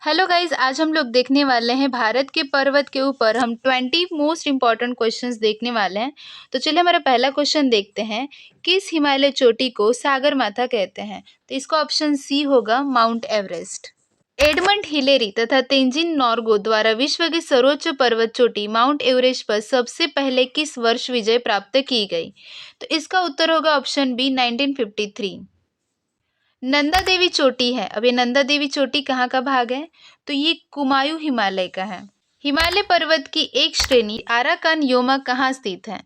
Hello guys, आज हम लोग देखने वाले हैं भारत के पर्वत के ऊपर हम 20 मोस्ट इंपॉर्टेंट क्वेश्चंस देखने वाले हैं। तो चलिए हमारा पहला क्वेश्चन देखते हैं। किस हिमालय चोटी को सागर माथा कहते हैं? तो इसका ऑप्शन सी होगा माउंट एवरेस्ट। एडमंड हिलेरी तथा तेंजिन नोर्गे द्वारा विश्व की सर्वोच्च पर्वत चोटी माउंट एवरेस्ट पर सबसे पहले किस वर्ष विजय प्राप्त की गई? तो इसका उत्तर होगा ऑप्शन बी 1953। नंदा देवी चोटी है। अब ये नंदा देवी चोटी कहाँ का भाग है? तो ये कुमायूं हिमालय का है। हिमालय पर्वत की एक श्रेणी आराकान योमा कहाँ स्थित है?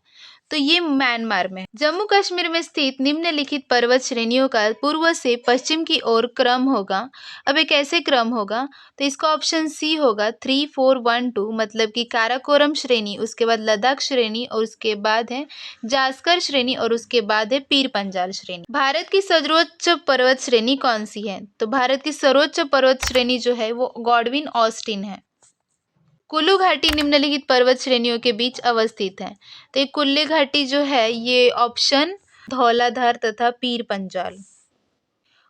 तो ये म्यांमार में। जम्मू कश्मीर में स्थित निम्नलिखित पर्वत श्रेणियों का पूर्व से पश्चिम की ओर क्रम होगा। अब ये कैसे क्रम होगा? तो इसका ऑप्शन सी होगा 3, 4, 1, 2, मतलब कि काराकोरम श्रेणी, उसके बाद लद्दाख श्रेणी और उसके बाद है जास्कर श्रेणी और उसके बाद है पीर पंजाल श्रेणी। भारत की सर्वोच्च पर्वत श्रेणी कौन सी है? तो भारत की सर्वोच्च पर्वत श्रेणी जो है वो गॉडविन ऑस्टिन है। कुल्लू घाटी निम्नलिखित पर्वत श्रेणियों के बीच अवस्थित है। तो ये कुल्लू घाटी जो है ये ऑप्शन धौलाधार तथा पीर पंजाल।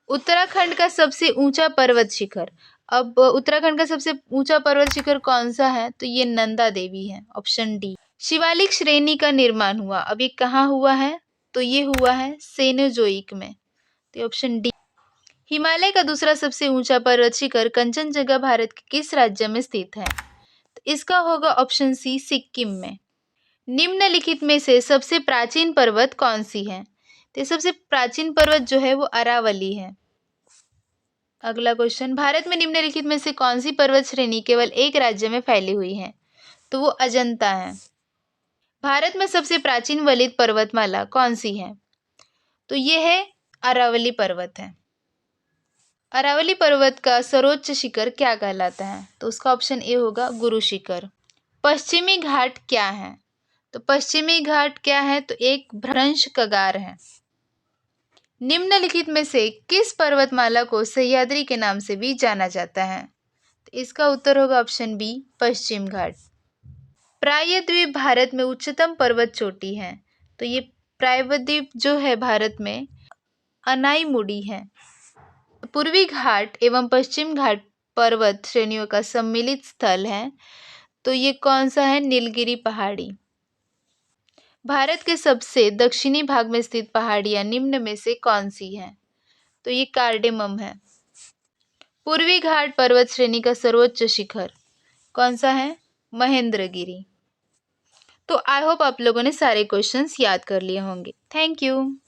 उत्तराखंड का सबसे ऊंचा पर्वत शिखर। अब उत्तराखंड का सबसे ऊंचा पर्वत शिखर कौन सा है? तो ये नंदा देवी है, ऑप्शन डी। शिवालिक श्रेणी का निर्माण हुआ, अब ये कहाँ हुआ है? तो ये हुआ है सेनोजोइक में, तो ऑप्शन डी। हिमालय का दूसरा सबसे ऊंचा पर्वत शिखर कंचनजंगा भारत के किस राज्य में स्थित है? तो इसका होगा ऑप्शन सी सिक्किम में। निम्नलिखित में से सबसे प्राचीन पर्वत कौन सी है? तो सबसे प्राचीन पर्वत जो है वो अरावली है। अगला क्वेश्चन, भारत में निम्नलिखित में से कौन सी पर्वत श्रेणी केवल एक राज्य में फैली हुई है? तो वो अजंता है। भारत में सबसे प्राचीन वलित पर्वतमाला कौन सी है? तो ये है अरावली पर्वत है। अरावली पर्वत का सर्वोच्च शिखर क्या कहलाता है? तो उसका ऑप्शन ए होगा गुरु शिखर। पश्चिमी घाट क्या है? तो पश्चिमी घाट क्या है? तो एक भ्रंश कगार है। निम्नलिखित में से किस पर्वतमाला को सह्याद्री के नाम से भी जाना जाता है? तो इसका उत्तर होगा ऑप्शन बी पश्चिम घाट। प्रायद्वीप भारत में उच्चतम पर्वत चोटी है। तो ये प्रायद्वीप जो है भारत में अनाईमुडी है। पूर्वी घाट एवं पश्चिम घाट पर्वत श्रेणियों का सम्मिलित स्थल है। तो ये कौन सा है? नीलगिरी पहाड़ी। भारत के सबसे दक्षिणी भाग में स्थित पहाड़ियां निम्न में से कौन सी हैं? तो ये कार्डेमम है। पूर्वी घाट पर्वत श्रेणी का सर्वोच्च शिखर कौन सा है? महेंद्रगिरी। तो आई होप आप लोगों ने सारे क्वेश्चंस याद कर लिए होंगे। Thank you.